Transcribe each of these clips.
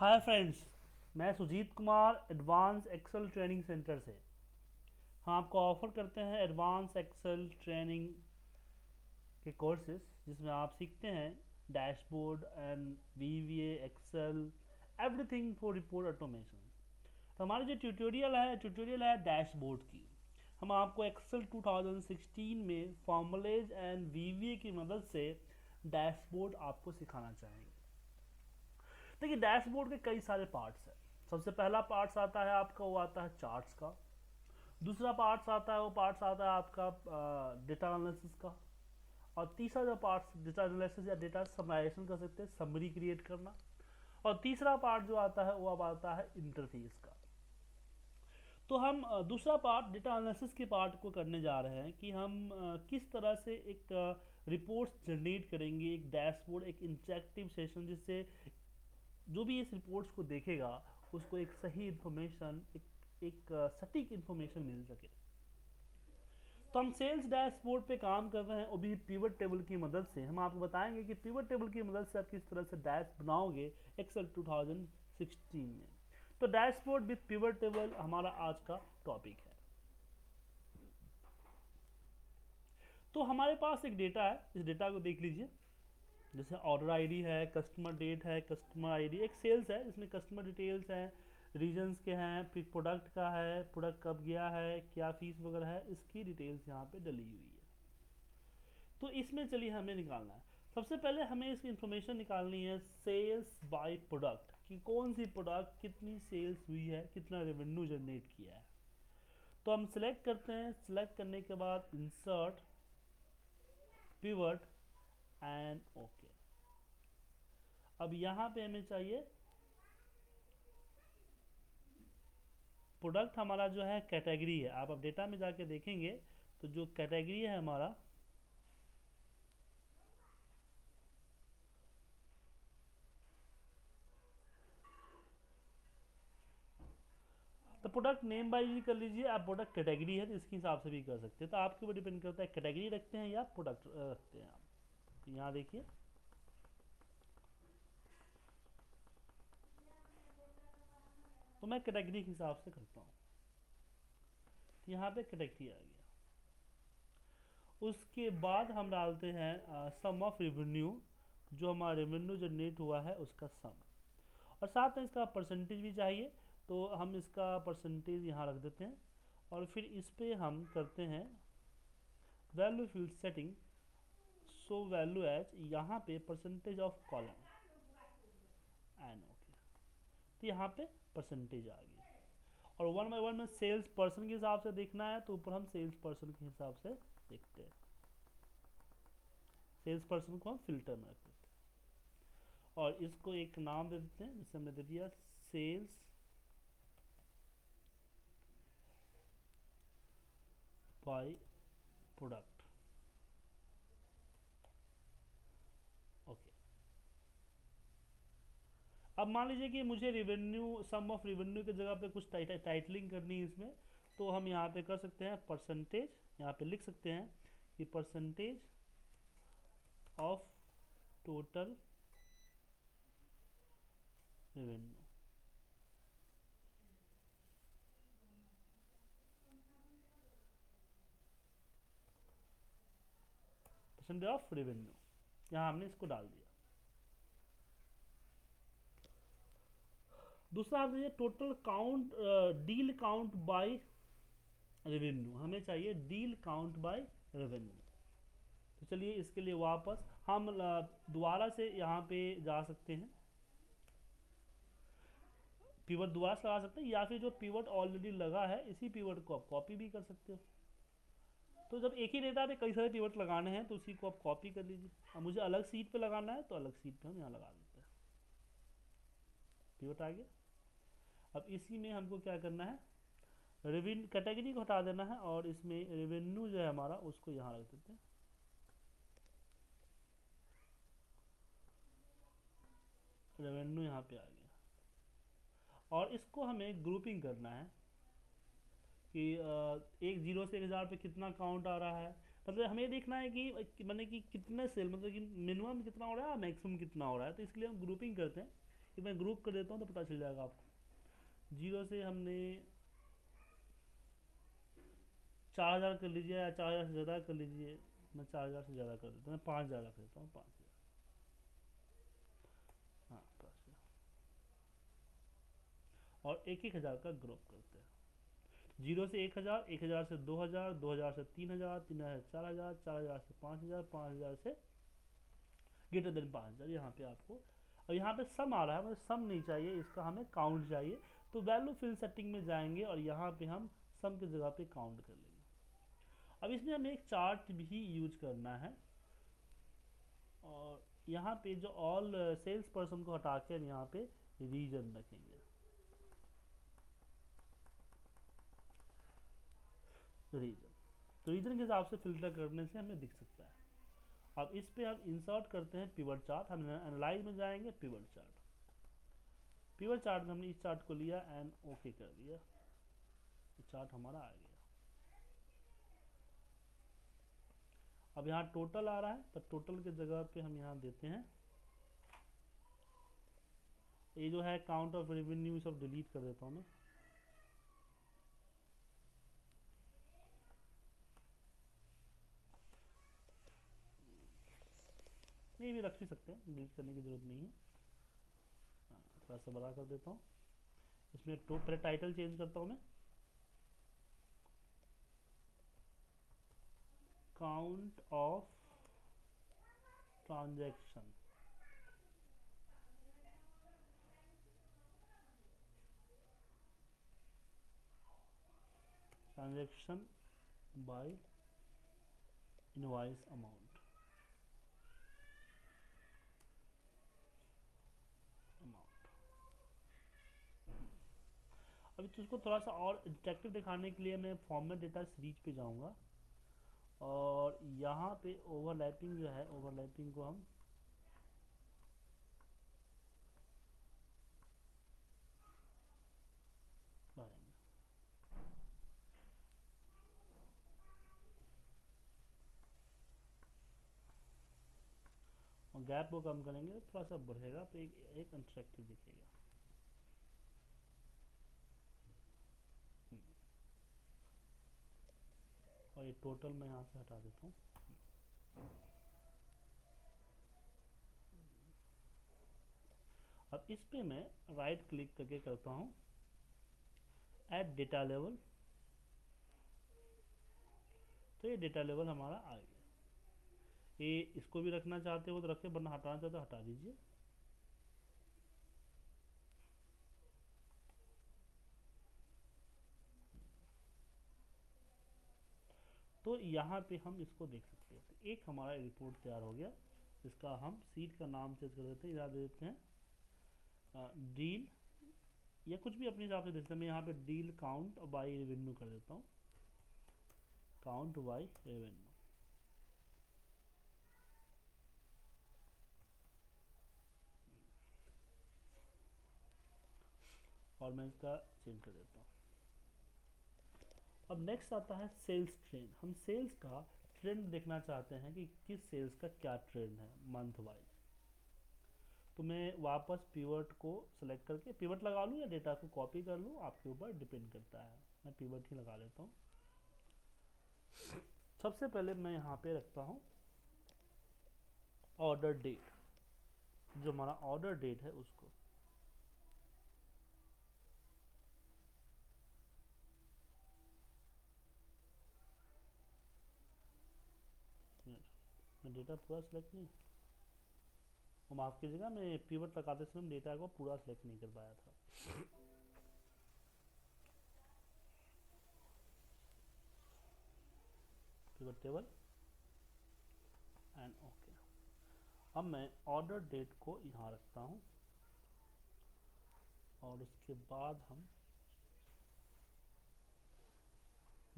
हाय friends, मैं Sujeet Kumar advance Excel training centre से। हम आपको ऑफर करते हैं एडवांस एक्सेल ट्रेनिंग के कोर्सेज जिसमें आप सीखते हैं dashboard and VBA Excel everything for report automation. तो हमारी जो ट्यूटोरियल है डैशबोर्ड की। हम आपको एक्सेल 2016 में फॉर्मुलेज एंड वीवीए की मदद से डैशबोर्ड आपको सिखाना चाहेंगे। देखिए, डैशबोर्ड के कई सारे पार्ट्स हैं। सबसे पहला पार्ट्स आता है आपका, वो आता है चार्ट्स का। दूसरा पार्ट्स आता है, वो पार्ट्स आता है आपका डेटा एनालिसिस का। और तीसरा जो पार्ट्स डेटा एनालिसिस या डेटा समराइजेशन कर सकते हैं, समरी क्रिएट करना। और तीसरा पार्ट जो आता है वो अब आता है इंटरफेस का। तो हम दूसरा पार्ट डेटा एनालिसिस के पार्ट को करने जा रहे हैं कि हम किस तरह से एक रिपोर्ट्स जनरेट करेंगे, एक डैशबोर्ड, एक इंटरेक्टिव सेशन, जिससे जो भी इस रिपोर्ट्स को देखेगा उसको एक सही इंफॉर्मेशन, एक सटीक इंफॉर्मेशन मिल सके। तो हम सेल्स डैशबोर्ड पे काम कर रहे हैं, वो भी पिवट टेबल की मदद से। हम आपको बताएंगे कि पिवट टेबल की मदद से आप किस तरह से डैश बनाओगे एक्सेल 2016 में। तो डैशबोर्ड विद पिवट टेबल हमारा आज का टॉपिक है। तो हमारे पास एक डेटा है, इस डेटा को देख लीजिए। जैसे ऑर्डर आईडी है, कस्टमर डेट है, कस्टमर आईडी, एक सेल्स है इसमें कस्टमर डिटेल्स हैं, रीजन्स के हैं, फिर प्रोडक्ट का है, प्रोडक्ट कब गया है, क्या फीस वगैरह है, इसकी डिटेल्स यहाँ पे डली हुई है। तो इसमें चलिए हमें निकालना है। सबसे पहले हमें इसकी इंफॉर्मेशन निकालनी है सेल्स बाय प्रोडक्ट, कि कौन सी प्रोडक्ट कितनी सेल्स हुई है, कितना रेवेन्यू जनरेट किया है। तो हम सिलेक्ट करते हैं, सिलेक्ट करने के बाद इंसर्ट, पिवट एंड ओके। अब यहाँ पे हमें चाहिए प्रोडक्ट, हमारा जो है कैटेगरी है। आप अब डेटा में जाके देखेंगे तो जो कैटेगरी है हमारा, तो प्रोडक्ट नेम बाय भी कर लीजिए आप। प्रोडक्ट कैटेगरी है तो इसके हिसाब से भी कर सकते हैं, तो आपके ऊपर डिपेंड करता है कैटेगरी रखते हैं या प्रोडक्ट रखते हैं आप। तो यहाँ देखिए, तो मैं कैटेगरी के हिसाब से करता हूँ। तो यहाँ पे कैटेगरी आ गया। उसके बाद हम डालते हैं सम ऑफ रेवेन्यू, जो हमारा रेवेन्यू जनरेट हुआ है उसका सम। और साथ में इसका परसेंटेज भी चाहिए, तो हम इसका परसेंटेज यहाँ रख देते हैं। और फिर इस पे हम करते हैं value field setting, so value as, यहाँ पे percentage of column and okay. तो यहाँ पे परसेंटेज आ गई। और वन बाई वन में सेल्स पर्सन के हिसाब से देखना है, तो ऊपर हम सेल्स पर्सन के हिसाब से देखते हैं। सेल्स पर्सन को हम फिल्टर में रख देते हैं और इसको एक नाम दे देते हैं, जिसे हमने दे दिया सेल्स बाय प्रोडक्ट। ओके। अब मान लीजिए कि मुझे रेवेन्यू, सम ऑफ रेवेन्यू की जगह पे कुछ टाइटलिंग करनी है इसमें, तो हम यहाँ पे कर सकते हैं परसेंटेज, यहाँ पे लिख सकते हैं कि percentage of total revenue. Percentage of revenue, यहाँ हमने इसको डाल दिया। दूसरा आप देखिए total count, deal count by revenue, हमें चाहिए डील काउंट बाय रेवेन्यू। तो चलिए इसके लिए वापस हम दोबारा से यहाँ पे जा सकते हैं, पिवट दोबारा से लगा सकते हैं, या फिर जो पिवट ऑलरेडी लगा है इसी पिवट को आप कॉपी भी कर सकते हो। तो जब एक ही डेटा पे कई सारे पिवट लगाने हैं तो उसी को आप कॉपी कर लीजिए। अब मुझे अलग सीट पे लगाना है तो अलग सीट पे हम यहाँ लगा देते हैं। पिवट आ गया। अब इसी में हमको क्या करना है, रेवेन्यू कैटेगरी को हटा देना है और इसमें रेवेन्यू जो है हमारा उसको यहाँ रख देते हैं। रेवेन्यू यहाँ पे आ गया। और इसको हमें ग्रुपिंग करना है कि एक जीरो से 1000 पे कितना काउंट आ रहा है। मतलब हमें देखना है कि मैंने कि कितने सेल, मतलब कि मिनिमम कितना हो रहा है, मैक्सिमम कितना हो रहा है। तो इसके लिए हम ग्रुपिंग करते हैं कि मैं ग्रुप कर देता हूँ तो पता चल जाएगा आपको। 0 से हमने 4000 कर लीजिए, या 4000 से ज़्यादा कर लीजिए। मैं 4000 से ज़्यादा कर देता हूँ, मैं 5000 रख देता हूँ, 5000। हाँ 5000। और 1000 का ग्रुप करते हैं। 0 से 1000, 1000 से 2000, 2000 से 3000, 3000 से 4000, 4000 से 5000, 5000 से ग्रेटर देन 5000। यहाँ पे आपको, और यहाँ पे सम आ रहा है, मतलब सम नहीं चाहिए, इसका हमें काउंट चाहिए। तो वैल्यू फिल सेटिंग में जाएंगे और यहाँ पे हम सम की जगह पे काउंट कर लेंगे। अब इसमें हमें एक चार्ट भी यूज करना है, और यहाँ पे जो ऑल सेल्स पर्सन को हटा कर यहाँ पे रीजन रखेंगे। रीजन, तो रीजन के हिसाब से फिल्टर करने से हमें दिख सकता है। अब इस पे हम इंसर्ट करते हैं पिवट चार्ट, हम एनालाइज में जाएंगे, पिवट चार्ट। पिवट चार्ट में हमने इस चार्ट को लिया एंड ओके कर दिया, चार्ट हमारा आ गया। अब यहाँ टोटल आ रहा है, तो टोटल के जगह पे हम यहाँ देते हैं, ये जो है काउंट ऑफ रेवेन्यू सब डिलीट कर देता हूँ मैं। ये भी रख ही सकते हैं, डिलीट करने की जरूरत नहीं है। थोड़ा सा बड़ा कर देता हूँ। इसमें पहले टाइटल चेंज करता हूँ मैं, count of transaction, transaction by invoice amount. अभी तो उसको थोड़ा सा और इंटरेक्टिव दिखाने के लिए मैं फॉर्मेट डेटा सीरीज पे जाऊंगा, और यहाँ पे ओवरलैपिंग जो है, ओवरलैपिंग को हम भरेंगे। और गैप को कम करेंगे, थोड़ा सा बढ़ेगा, तो एक इंटरेक्टिव दिखेगा। और ये टोटल मैं यहाँ से हटा देता हूँ। अब इस पे मैं राइट क्लिक करके करता हूँ ऐड डेटा लेवल, तो ये डेटा लेवल हमारा आ गया। ये इसको भी रखना चाहते हो तो रखे, वरना हटाना चाहते हो हटा दीजिए। तो यहाँ पे हम इसको देख सकते हैं, तो एक हमारा रिपोर्ट तैयार हो गया। इसका हम सीट का नाम चेंज कर देते हैं, इधर दे देते हैं डील, या कुछ भी अपने हिसाब से देते हैं। मैं यहाँ पे डील काउंट बाई रेवेन्यू कर देता हूँ, काउंट बाई रेवेन्यू। और मैं इसका चेंज कर देता हूँ। अब नेक्स्ट आता है सेल्स ट्रेंड। हम सेल्स का ट्रेंड देखना चाहते हैं कि किस सेल्स का क्या ट्रेंड है मंथ वाइज। तो मैं वापस पिवट को सेलेक्ट करके पिवट लगा लूँ या डेटा को कॉपी कर लूँ, आपके ऊपर डिपेंड करता है। मैं पिवट ही लगा लेता हूँ। सबसे पहले मैं यहाँ पे रखता हूँ ऑर्डर डेट, जो हमारा ऑर्डर डेट है उसको। मैं डेटा पूरा सेलेक्ट नहीं, माफ़ कीजिएगा, मैं पिवट लगाते समय डेटा को पूरा सेलेक्ट नहीं कर पाया था। Pivot table and okay. अब मैं ऑर्डर डेट को यहाँ रखता हूँ, और उसके बाद हम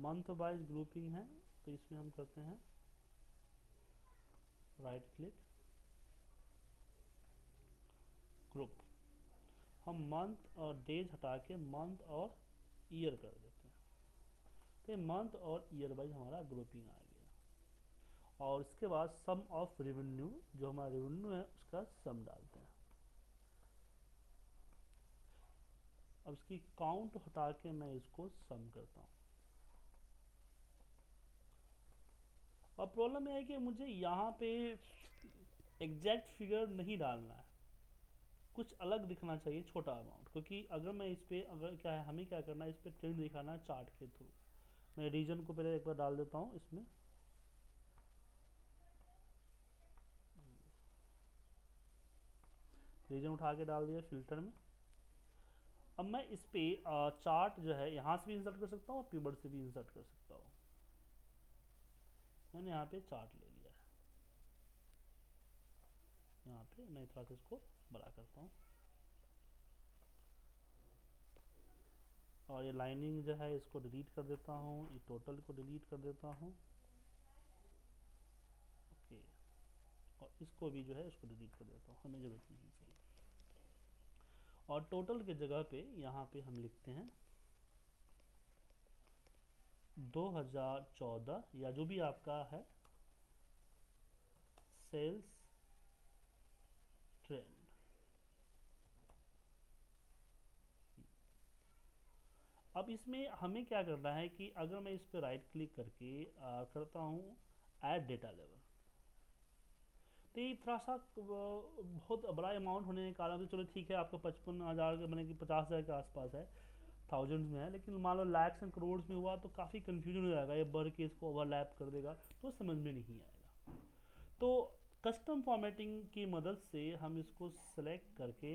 मंथ वाइज ग्रुपिंग है, तो इसमें हम करते हैं राइट क्लिक, ग्रुप। हम मंथ और डेज हटा के मंथ और ईयर कर देते हैं, तो मंथ और ईयर वाइज हमारा ग्रुपिंग आ गया। और इसके बाद सम ऑफ रेवेन्यू, जो हमारा रेवेन्यू है उसका सम डालते हैं। अब इसकी काउंट हटा के मैं इसको सम करता हूँ। अब प्रॉब्लम यह है कि मुझे यहाँ पे एग्जैक्ट फिगर नहीं डालना है, कुछ अलग दिखना चाहिए, छोटा अमाउंट, क्योंकि अगर मैं इस पे अगर क्या है हमें क्या करना है, इस पे ट्रेंड दिखाना है चार्ट के थ्रू। मैं रीजन को पहले एक बार डाल देता हूँ इसमें। रीजन उठा के डाल दिया फिल्टर में। अब मैं इस पे चार्ट जो है यहाँ से भी इंसर्ट कर सकता हूँ और पीबर्ड से भी इंसर्ट कर सकता हूँ। मैंने यहाँ पे चार्ट ले लिया है, यहाँ पे मैं थोड़ा सा इसको बड़ा करता हूँ और ये लाइनिंग जो है इसको डिलीट कर देता हूँ, ये टोटल को डिलीट कर देता हूँ। ओके, और इसको भी जो है इसको डिलीट कर देता हूँ, हमें जरूरत नहीं चाहिए। और टोटल के जगह पे यहाँ पे हम लिखते हैं 2014 या जो भी आपका है सेल्स ट्रेंड। अब इसमें हमें क्या करना है कि अगर मैं इस पर राइट क्लिक करके करता हूँ ऐड डेटा लेवल, तो ये थोड़ा सा बहुत बड़ा अमाउंट होने के कारण तो चलो ठीक है, आपका 55,000 के मैंने कि 50,000 के आसपास है, थाउजेंड्स में है, लेकिन मान लो लैक्स एंड करोड़ में हुआ तो काफ़ी कंफ्यूजन हो जाएगा, ये बढ़ के इसको ओवरलैप कर देगा तो समझ में नहीं आएगा। तो कस्टम फॉर्मेटिंग की मदद से हम इसको सेलेक्ट करके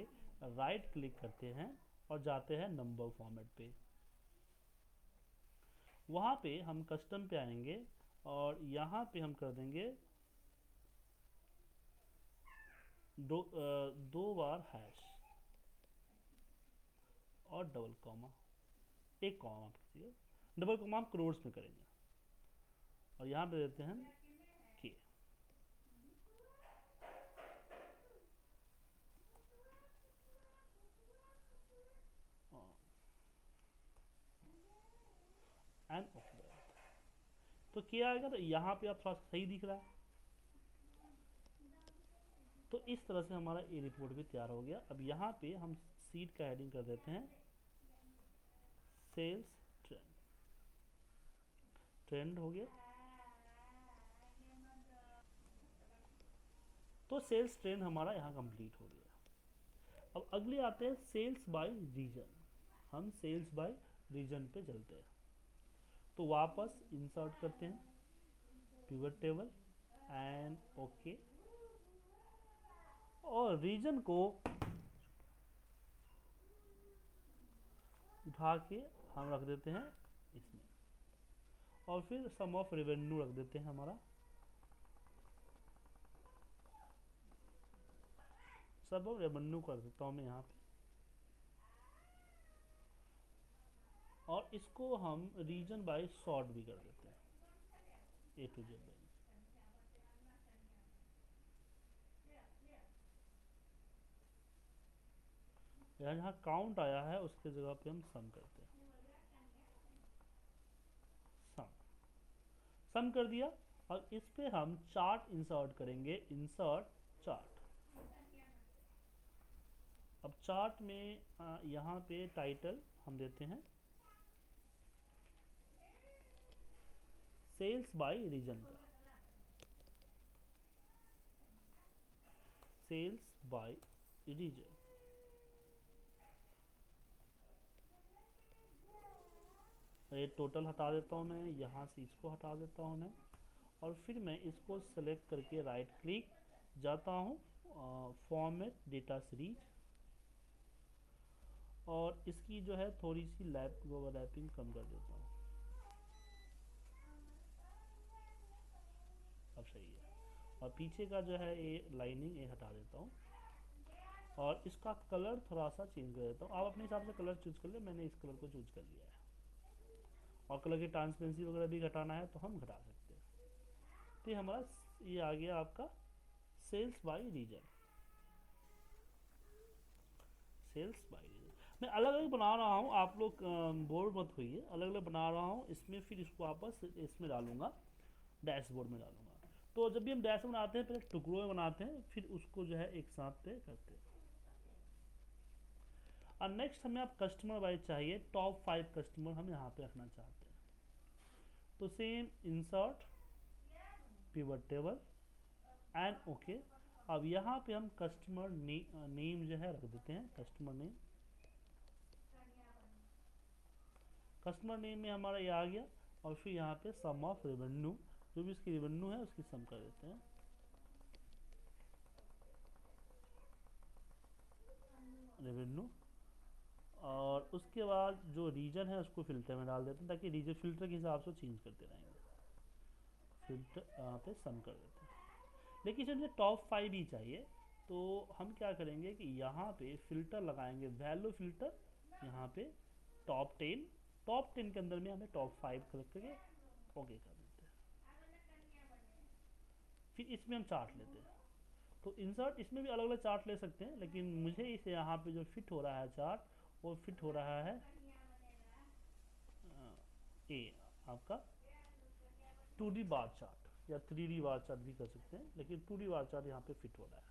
राइट क्लिक करते हैं और जाते हैं नंबर फॉर्मेट पे। वहाँ पे हम कस्टम पे आएंगे और यहाँ पे हम कर देंगे दो बार हैश और डबल कॉमा, एक कॉमा आप कीजिए, डबल कॉमा हम करोड्स में करेंगे और यहाँ पे देते हैं के। एंड ओके, तो क्या आएगा, तो यहाँ पे आप थोड़ा सही दिख रहा है। तो इस तरह से हमारा ये रिपोर्ट भी तैयार हो गया। अब यहाँ पे हम सीट का हेडिंग कर देते हैं सेल्स ट्रेंड, ट्रेंड हो गया। तो सेल्स ट्रेंड हमारा यहाँ कंप्लीट हो गया। अब अगले आते हैं सेल्स बाय रीजन। हम सेल्स बाय रीजन पे चलते हैं, तो वापस इंसर्ट करते हैं पिवट टेबल एंड ओके, और रीजन को उठा के हम रख देते हैं इसमें, और फिर सम ऑफ रेवेन्यू रख देते हैं हमारा। सब ऑफ रेवेन्यू कर देता हूँ मैं यहाँ पे, और इसको हम रीजन बाय सॉर्ट भी कर देते हैं, ए टू जेड बाई। यहाँ जहाँ काउंट आया है उसके जगह पे हम सम करते हैं, सम, सम कर दिया। और इस पे हम चार्ट इंसर्ट करेंगे, इंसर्ट चार्ट। अब चार्ट में यहाँ पे टाइटल हम देते हैं सेल्स बाय रीजन का, सेल्स बाय रीजन। ये टोटल हटा देता हूँ मैं, यहाँ से इसको हटा देता हूँ मैं, और फिर मैं इसको सेलेक्ट करके राइट क्लिक जाता हूँ फॉर्मेट डेटा सीरीज, और इसकी जो है थोड़ी सी ओवरलैपिंग कम कर देता हूँ। अब सही है। और पीछे का जो है ये लाइनिंग ये हटा देता हूँ, और इसका कलर थोड़ा सा चेंज कर देता हूँ। आप अपने हिसाब से कलर चूज कर ले, मैंने इस कलर को चूज कर लिया है। और कलर की ट्रांसपेरेंसी वगैरह भी घटाना है तो हम घटा सकते हैं। तो ये हमारा ये आ गया आपका sales by region, sales by region. मैं अलग अलग बना रहा हूँ, आप लोग बोर्ड मत होइए, अलग अलग बना रहा हूँ इसमें, फिर इसको वापस इसमें डालूंगा, डैशबोर्ड में डालूंगा। तो जब भी हम डैशबोर्ड बनाते हैं पहले टुकड़ों में बनाते हैं, फिर उसको जो है एक साथ पे करते हैं। और नेक्स्ट हमें आप कस्टमर वाइज चाहिए, टॉप 5 कस्टमर हम यहाँ पे रखना चाहते हैं। तो same insert pivot table and okay. अब यहाँ पे हम कस्टमर नेम जो है रख देते हैं, कस्टमर नेम। कस्टमर नेम में हमारा ये आ गया। और फिर यहाँ पे सम ऑफ रेवेन्यू, जो भी इसकी रेवेन्यू है उसकी सम कर देते हैं। रेवेन्यू। और उसके बाद जो रीजन है उसको फिल्टर में डाल देते हैं, ताकि रीजन फिल्टर के हिसाब से चेंज करते रहेंगे। फिल्टर यहाँ पे सम कर देते हैं। लेकिन इसमें मुझे टॉप 5 ही चाहिए, तो हम क्या करेंगे कि यहाँ पे फिल्टर लगाएंगे, वैल्यू फिल्टर। यहाँ पे टॉप 10, टॉप 10 के अंदर में हमें टॉप 5 करके ओके कर देते हैं। फिर इसमें हम चार्ट लेते हैं। तो इंसर्ट इसमें भी अलग अलग चार्ट ले सकते हैं, लेकिन मुझे इसे यहाँ पे जो फिट हो रहा है चार्ट, वो फिट हो रहा है ए आपका 2D बार चार्ट, या 3D बार चार्ट भी कर सकते हैं, लेकिन 2D बार चार्ट यहाँ पे फिट हो रहा है।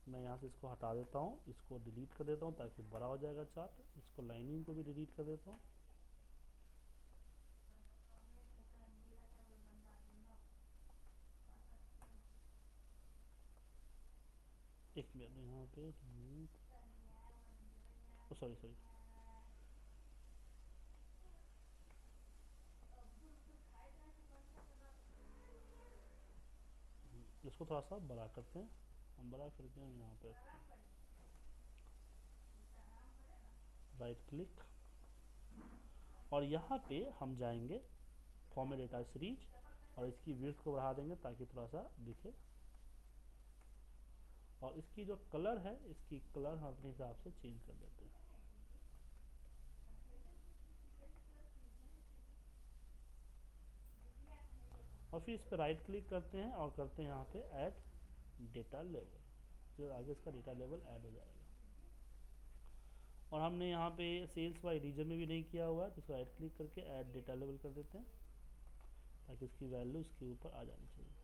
मैं यहाँ से इसको हटा देता हूँ, इसको डिलीट कर देता हूँ ताकि बड़ा हो जाएगा चार्ट। इसको लाइनिंग को भी डिलीट कर देता हूँ। एक मिनट, यहाँ पे सॉरी सॉरी, इसको थोड़ा सा बड़ा करते हैं। हम बड़ा करके हम यहाँ पे राइट क्लिक, और यहाँ पे हम जाएंगे फॉर्मेट डेटा सीरीज, और इसकी विड्थ को बढ़ा देंगे ताकि थोड़ा सा दिखे। और इसकी जो कलर है, इसकी कलर हम अपने हिसाब से चेंज कर देते हैं। और फिर इस पर राइट क्लिक करते हैं और करते हैं यहाँ पे ऐड डेटा लेवल, फिर आगे इसका डेटा लेवल ऐड हो जाएगा। और हमने यहाँ पे सेल्स बाय रीजन में भी नहीं किया हुआ है, तो इसको राइट क्लिक करके ऐड डेटा लेवल कर देते हैं, ताकि इसकी वैल्यू इसके ऊपर आ जानी चाहिए।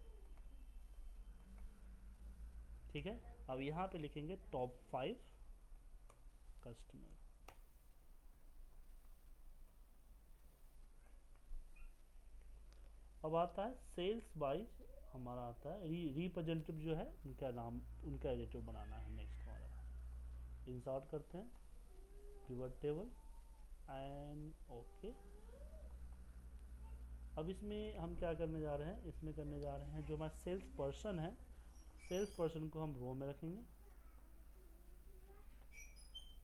ठीक है। अब यहाँ पे लिखेंगे टॉप 5 कस्टमर। अब आता है सेल्स बाय, हमारा आता है रिप्रेजेंटेटिव जो है उनका नाम, उनका एडिटिव बनाना है। नेक्स्ट हमारा इंसर्ट करते हैं पिवट टेबल एंड ओके। अब इसमें हम क्या करने जा रहे हैं, इसमें करने जा रहे हैं जो हमारा सेल्स पर्सन है, सेल्स पर्सन को हम रो में रखेंगे।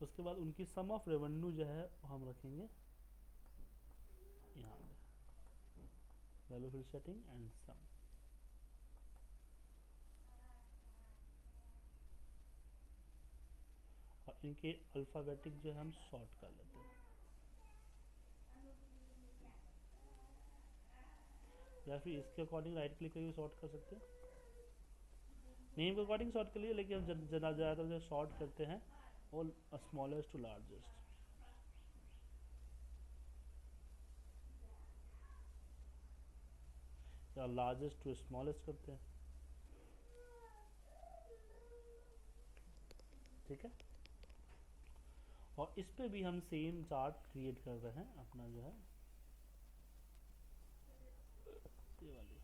उसके बाद उनकी सम ऑफ रेवेन्यू जो है वो हम रखेंगे यहाँ पे, value fill setting and sum. और इनके अल्फ़ाबेटिक जो है हम सॉर्ट कर लेते हैं, या फिर इसके अकॉर्डिंग राइट क्लिक करके सॉर्ट कर सकते हैं। नेम के अकॉर्डिंग सॉर्ट कर लिए, लेकिन हम ज़्यादातर जो सॉर्ट करते हैं वो स्मॉलेस्ट टू लार्जेस्ट, या लार्जेस्ट टू स्मॉलेस्ट करते हैं। ठीक है। और इस पे भी हम सेम चार्ट क्रिएट कर रहे हैं अपना जो है ये वाली।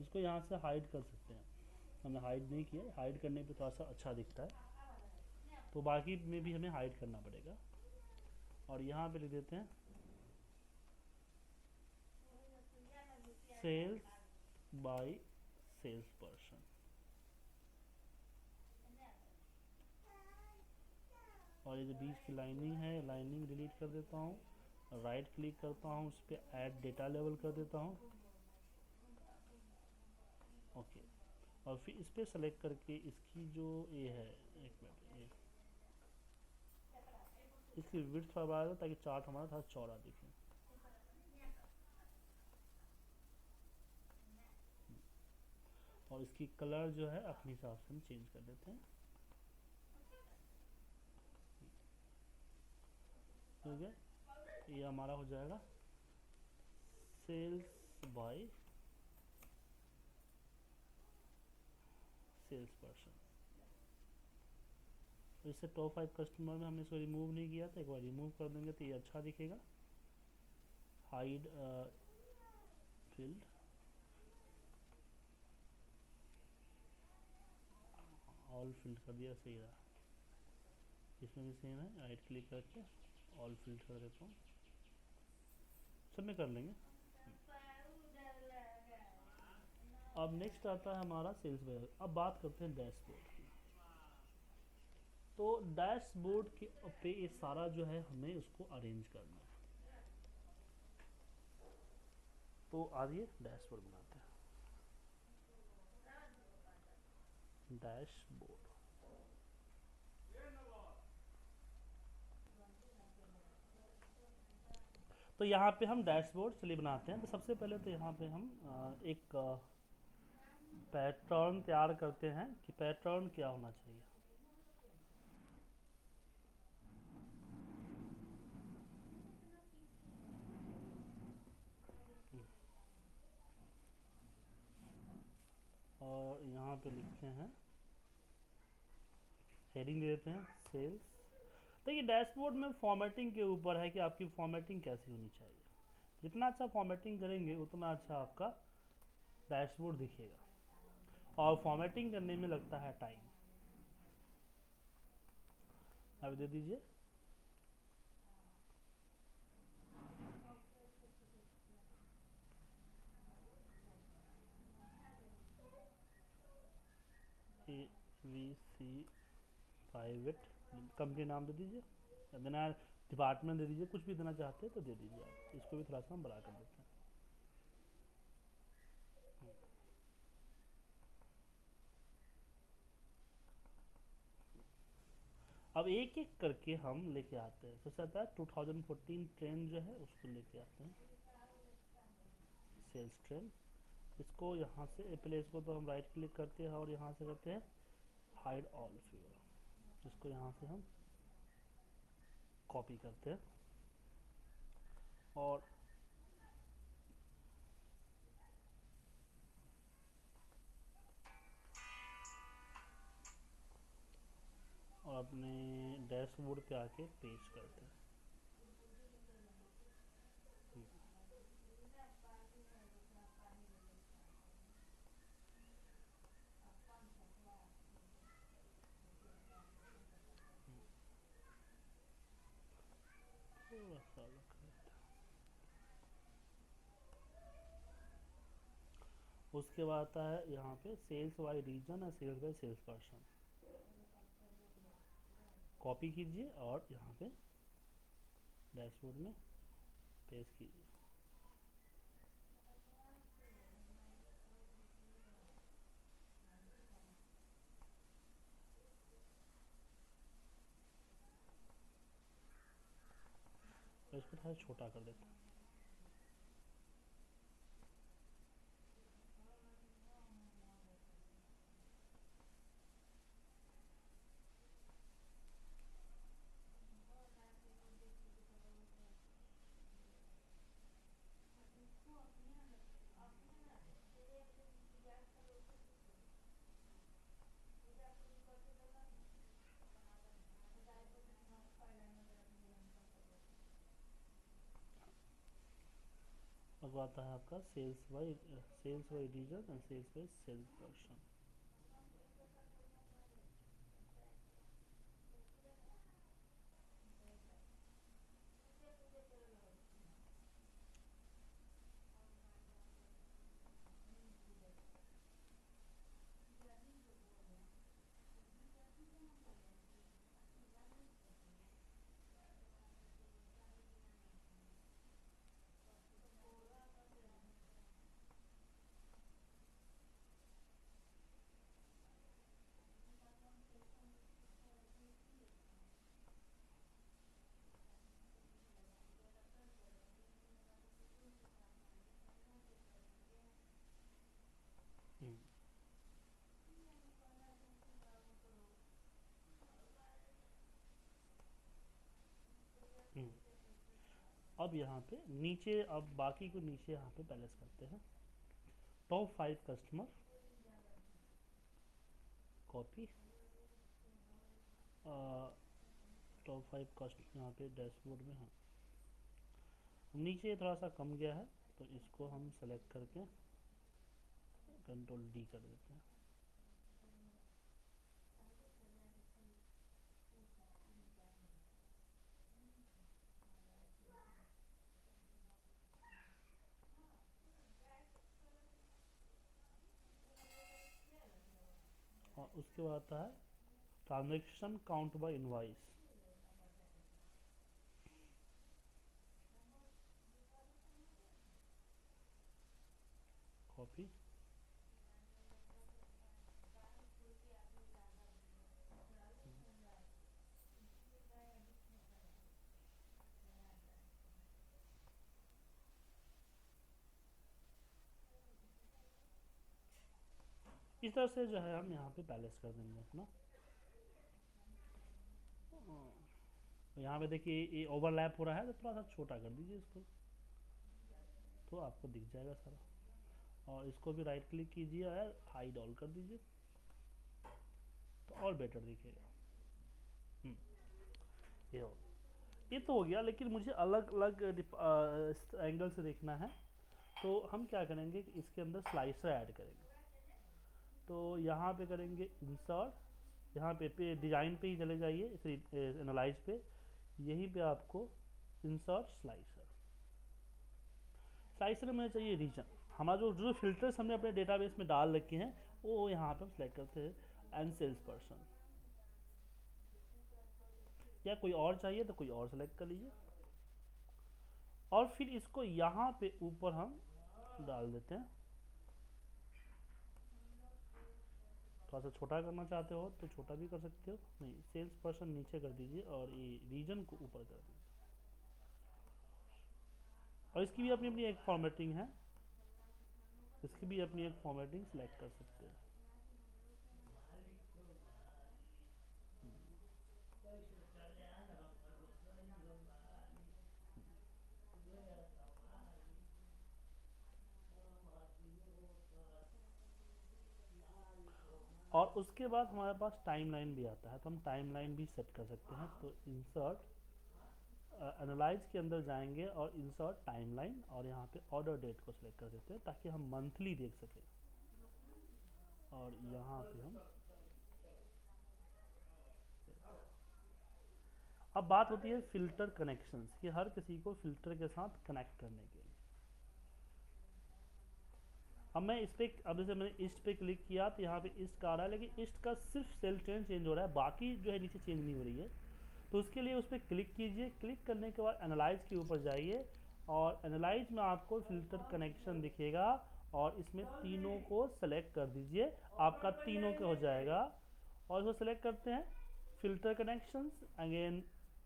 इसको यहाँ से हाइड कर सकते हैं, हमने हाइड नहीं किया, हाइड करने पे थोड़ा सा अच्छा दिखता है, तो बाकी में भी हमें हाइड करना पड़ेगा। और यहाँ पे लिख देते हैं सेल्स बाय सेल्स पर्सन। और ये जो बीच की लाइनिंग है, लाइनिंग डिलीट कर देता हूँ, राइट क्लिक करता हूँ, उस पर ऐड डेटा लेवल कर देता हूँ। ओके। और फिर इस पर सेलेक्ट करके इसकी जो ये है, एक मिनट, ये इसकी विड्थ बढ़ा दें ताकि चार्ट हमारा थोड़ा चौड़ा दिखे। और इसकी कलर जो है अपने हिसाब से हम चेंज कर देते हैं। ठीक है, ये हमारा हो जाएगा सेल्स बाय सेल्स पर्सन। तो इससे टॉप 5 कस्टमर में हमने इसको रिमूव नहीं किया था, एक बार रिमूव कर देंगे तो ये अच्छा दिखेगा। हाइड फील्ड, ऑल फील्ड कर दिया, सही रहा। इसमें भी सेम है, राइट क्लिक करके ऑल फील्ड कर देता हूँ, सब में कर लेंगे। अब नेक्स्ट आता है हमारा सेल्स बाय। अब बात करते हैं डैशबोर्ड की। तो डैशबोर्ड के पे ये सारा जो है हमें उसको अरेंज करना है। तो आइए डैशबोर्ड बनाते हैं। डैशबोर्ड, तो यहाँ पे हम डैशबोर्ड चलिए बनाते हैं। तो सबसे पहले तो यहाँ पे हम एक पैटर्न तैयार करते हैं कि पैटर्न क्या होना चाहिए। और यहाँ पे लिखते हैं, हेडिंग दे देते हैं सेल्स। तो ये डैशबोर्ड में फॉर्मेटिंग के ऊपर है कि आपकी फॉर्मेटिंग कैसी होनी चाहिए। जितना अच्छा फॉर्मेटिंग करेंगे उतना अच्छा आपका डैशबोर्ड दिखेगा। और फॉर्मेटिंग करने में लगता है टाइम। अब दे दीजिए AVC प्राइवेट, कंपनी नाम दे दीजिए, देना डिपार्टमेंट दे दीजिए, कुछ भी देना चाहते हैं तो दे दीजिए आप। इसको भी थोड़ा सा हम बड़ा कर देते हैं। अब एक एक करके हम लेके आते हैं। सबसे आता है 2014 ट्रेंड जो है उसको लेके आते हैं, सेल्स ट्रेंड। इसको यहाँ से पहले इसको तो हम राइट क्लिक करते हैं और यहाँ से करते हैं हाइड ऑल फिगर। इसको यहाँ से हम कॉपी करते हैं और अपने डैशबोर्ड पे आके पेस्ट करते हैं। थोड़ा सा अलग करते हैं। उसके बाद आता है यहाँ पे सेल्स बाय रीजन और sales by sales person. Copy कीजिए और यहाँ पे डैशबोर्ड में पेस्ट कीजिए। इसको थोड़ा छोटा कर देते हैं। अब आता है आपका sales by region and sales by sales person. अब यहाँ पे नीचे, अब बाकी को नीचे यहाँ पे बैलेंस करते हैं। टॉप 5 कस्टमर, कॉपी, टॉप 5 कस्ट यहाँ पे डैशबोर्ड में। हाँ, नीचे थोड़ा सा कम गया है तो इसको हम सेलेक्ट करके कंट्रोल डी कर देते हैं। और उसके बाद आता है transaction count by invoice, copy, इस तरह से जो है हम यहाँ पे बैलेंस कर देंगे अपना। यहाँ पे देखिए ये ओवरलैप हो रहा है तो थोड़ा सा छोटा कर दीजिए इसको, तो आपको दिख जाएगा सारा। और इसको भी राइट क्लिक कीजिए और हाइड ऑल कर दीजिए तो और बेटर दिखेगा। ये हो, ये तो हो गया, लेकिन मुझे अलग अलग एंगल से देखना है। तो हम क्या करेंगे कि इसके अंदर स्लाइसर ऐड करेंगे। तो यहाँ पे करेंगे इंसर्ट, यहाँ पे डिज़ाइन पे ही चले जाइए, फिर एनालाइज पे, यहीं पे आपको इंसर्ट स्लाइसर। स्लाइसर में चाहिए रीजन, हमारा जो जो फिल्टर्स हमने अपने डेटाबेस में डाल रखे हैं वो यहाँ पे हम सेलेक्ट करते हैं एंड सेल्स पर्सन, या कोई और चाहिए तो कोई और सेलेक्ट कर लीजिए। और फिर इसको यहाँ पे ऊपर हम डाल देते हैं। थोड़ा सा छोटा करना चाहते हो तो छोटा भी कर सकते हो, नहीं सेल्स पर्सन नीचे कर दीजिए और ये रीजन को ऊपर कर दीजिए। और इसकी भी अपनी अपनी एक फॉर्मेटिंग है, इसकी भी अपनी एक फॉर्मेटिंग सिलेक्ट कर सकते हैं। और उसके बाद हमारे पास टाइमलाइन भी आता है, तो हम टाइमलाइन भी सेट कर सकते हैं। तो इंसर्ट एनालाइज के अंदर जाएंगे और इंसर्ट टाइमलाइन, और यहाँ पे ऑर्डर डेट को सिलेक्ट कर देते हैं ताकि हम मंथली देख सकें। और यहाँ पे हम, अब बात होती है फिल्टर कनेक्शंस कि हर किसी को फिल्टर के साथ कनेक्ट करने के लिए। अब मैं इस पे, अब जैसे मैंने ईस्ट पे क्लिक किया तो यहाँ पे ईस्ट का आ रहा है, लेकिन ईस्ट का सिर्फ सेल ट्रेन चेंज हो रहा है, बाकी जो है नीचे चेंज नहीं हो रही है। तो उसके लिए उस पर क्लिक कीजिए, क्लिक करने के बाद एनालाइज के ऊपर जाइए और एनालाइज में आपको फिल्टर कनेक्शन दिखेगा और इसमें तीनों को सेलेक्ट कर दीजिए, आपका तीनों का हो जाएगा। और इसको सेलेक्ट करते हैं filter connections, again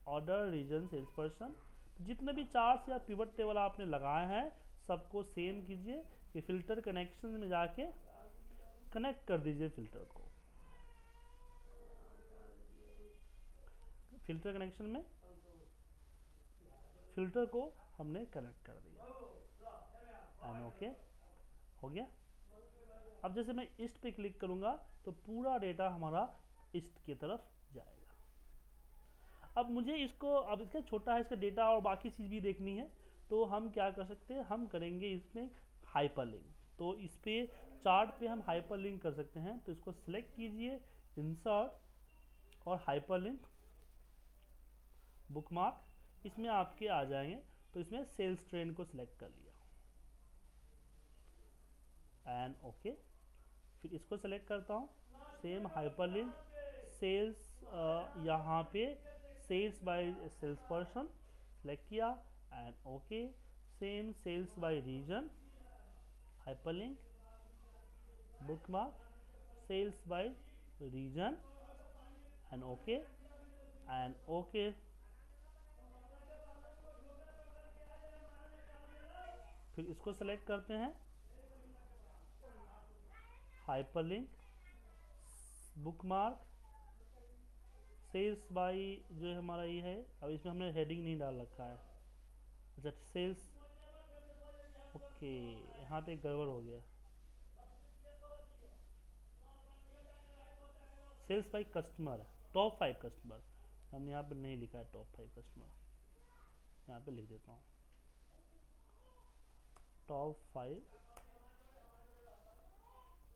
order, region, sales person. जितने भी चार्ट्स या पिवट टेबल आपने लगाए हैं सबको सेम कीजिए कि फिल्टर कनेक्शन में जाके कनेक्ट कर दीजिए फिल्टर को। फिल्टर कनेक्शन में फिल्टर को हमने कनेक्ट कर दिया एंड ओके हो गया। अब जैसे मैं ईस्ट पे क्लिक करूंगा तो पूरा डेटा हमारा ईस्ट की तरफ जाएगा। अब मुझे इसको, अब इसका छोटा है इसका डेटा और बाकी चीज़ भी देखनी है, तो हम क्या कर सकते हैं, हम करेंगे इसमें हाइपरलिंक। तो इस पे चार्ट पे हम हाइपरलिंक कर सकते हैं। तो इसको सिलेक्ट कीजिए, इंसर्ट और हाइपरलिंक, बुकमार्क, इसमें आपके आ जाएंगे। तो इसमें सेल्स ट्रेन को सिलेक्ट कर लिया एंड ओके। फिर इसको सेलेक्ट करता हूँ, सेम हाइपरलिंक, सेल्स, यहाँ पे sales by sales person select किया and okay. Same sales by region, hyperlink, bookmark, sales by region and okay and okay. फिर इसको सेलेक्ट करते हैं, हाइपरलिंक, बुकमार्क, सेल्स बाय जो हमारा ये है, अब इसमें हमने हेडिंग नहीं डाल रखा है, अच्छा सेल्स, ओके यहाँ पे गड़बड़ हो गया। सेल्स बाई कस्टमर है, टॉप 5 कस्टमर, हमने यहाँ पे नहीं लिखा है टॉप 5 कस्टमर, यहाँ पे लिख देता हूँ टॉप 5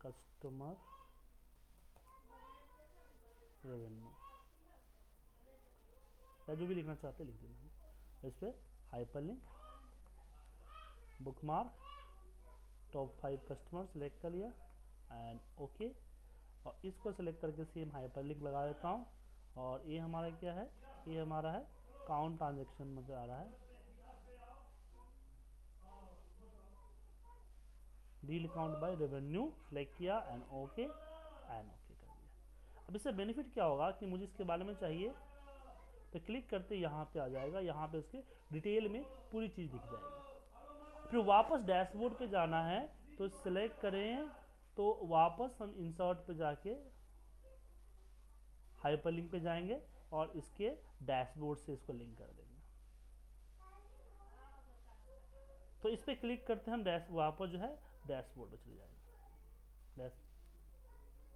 कस्टमर रेवेन्यू, या जो भी लिखना चाहते लिख देना। इस पर hyperlink, bookmark, top 5 customer select कर लिया एंड ओके। और इसको सेलेक्ट करके सेम हाइपरलिंक लगा देता हूँ। और ये हमारा क्या है, ये हमारा है काउंट ट्रांजेक्शन में आ रहा है, deal account by revenue select किया एंड ओके कर दिया। अब इससे बेनिफिट क्या होगा कि मुझे इसके बारे में चाहिए तो क्लिक करते यहाँ पे आ जाएगा, यहाँ पे इसके डिटेल में पूरी चीज़ दिख जाएगी। फिर वापस डैशबोर्ड पे जाना है तो सिलेक्ट करें, तो वापस हम इंसर्ट पे जाके हाइपरलिंक पे जाएंगे और इसके डैशबोर्ड से इसको लिंक कर देंगे। तो इस पे क्लिक करते हैं हम, वापस जो है डैशबोर्ड पे चले जाएंगे,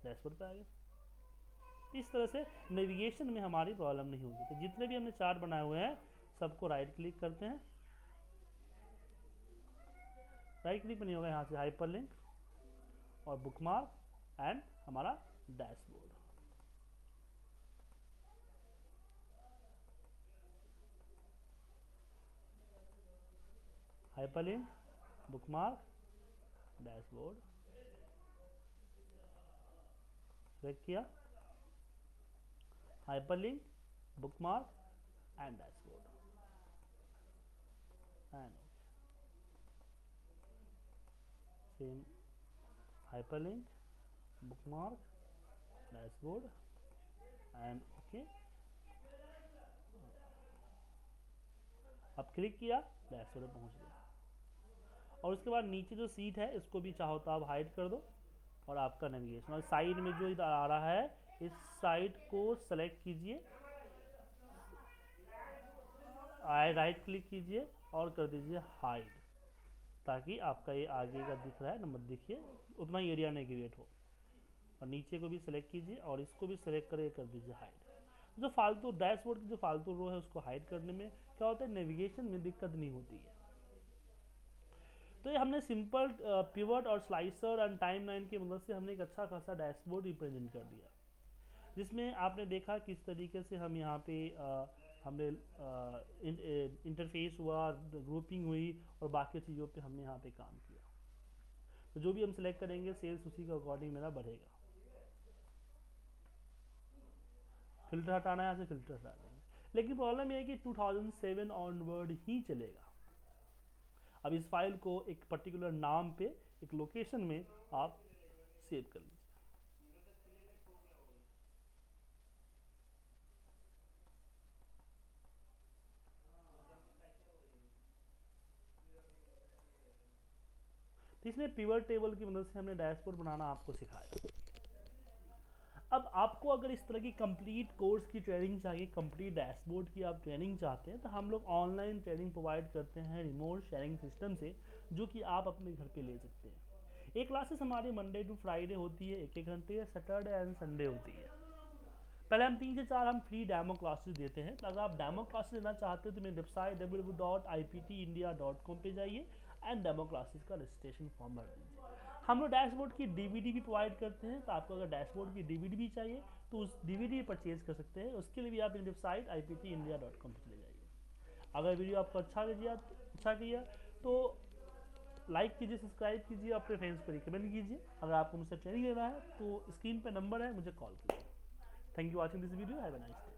डैशबोर्ड पे आ गए। इस तरह से नेविगेशन में हमारी प्रॉब्लम नहीं होगी। तो जितने भी हमने चार्ट बनाए हुए हैं सबको राइट क्लिक करते हैं, राइट क्लिक नहीं होगा, यहाँ से हाइपरलिंक और बुकमार्क एंड हमारा dashboard. Hyperlink, bookmark, dashboard select किया, hyperlink, bookmark and dashboard and same hyperlink, bookmark, dashboard and okay. अब क्लिक किया, डैशबोर्ड पे पहुंच गया। और उसके बाद नीचे जो सीट है इसको भी चाहो तो आप हाइड कर दो और आपका नेविगेशन। और साइड में जो इधर आ रहा है इस साइड को सेलेक्ट कीजिए, राइट क्लिक कीजिए और कर दीजिए हाइड, ताकि आपका ये आगे का दिख रहा है नंबर दिखिए, उतना ही एरिया नहीं क्रिएट हो। और नीचे को भी सेलेक्ट कीजिए और इसको भी सेलेक्ट करके कर दीजिए हाइड। जो फालतू डैशबोर्ड की जो फालतू रो है उसको हाइड करने में क्या होता है, नेविगेशन में दिक्कत नहीं होती है। तो ये हमने सिंपल पिवट और स्लाइसर एंड टाइमलाइन की मदद से हमने एक अच्छा खासा डैशबोर्ड रिप्रेजेंट कर दिया, जिसमें आपने देखा किस तरीके से हम यहाँ पे हमने इंटरफेस हुआ, ग्रुपिंग हुई और बाकी चीज़ों पे हमने यहाँ पे काम किया। तो जो भी हम सिलेक्ट करेंगे सेल्स उसी के अकॉर्डिंग मेरा बढ़ेगा। फिल्टर हटाना है, यहाँ से फिल्टर हटा देंगे। लेकिन प्रॉब्लम यह है कि 2007 ऑनवर्ड ही चलेगा। अब इस फाइल को एक पर्टिकुलर नाम पे एक लोकेशन में आप सेव कर लीजिए। तो इसमें पिवट टेबल की मदद से हमने डैशबोर्ड बनाना आपको सिखाया। अब आपको अगर इस तरह की कंप्लीट कोर्स की ट्रेनिंग चाहिए, कंप्लीट डैशबोर्ड की आप ट्रेनिंग चाहते हैं, तो हम लोग ऑनलाइन ट्रेनिंग प्रोवाइड करते हैं रिमोट शेयरिंग सिस्टम से, जो कि आप अपने घर पे ले सकते हैं। ये क्लासेस हमारी मंडे टू फ्राइडे होती है, 1-1 घंटे, सैटरडे एंड संडे होती है। पहले हम 3 से 4 हम फ्री डेमो क्लासेस देते हैं। तो अगर आप डेमो क्लासेस लेना चाहते हो तो मेरी वेबसाइट www.iptindia.com पे जाइए एंड डेमो क्लासेस का रजिस्ट्रेशन फॉर्म भर दीजिए। हम लोग डैशबोर्ड की डीवीडी भी प्रोवाइड करते हैं, तो आपको अगर डैशबोर्ड की डीवीडी भी चाहिए तो उस डीवीडी परचेज कर सकते हैं। उसके लिए भी आप मेरी वेबसाइट iptindia.com पर चले जाइए। अगर वीडियो आपको अच्छा किया तो लाइक कीजिए, सब्सक्राइब कीजिए, अपने फ्रेंड्स को रिकमेंड कीजिए। अगर आपको मुझसे ट्रेनिंग लेना है तो स्क्रीन पे नंबर है, मुझे कॉल कीजिए। Thank you for watching this video. Have a nice day.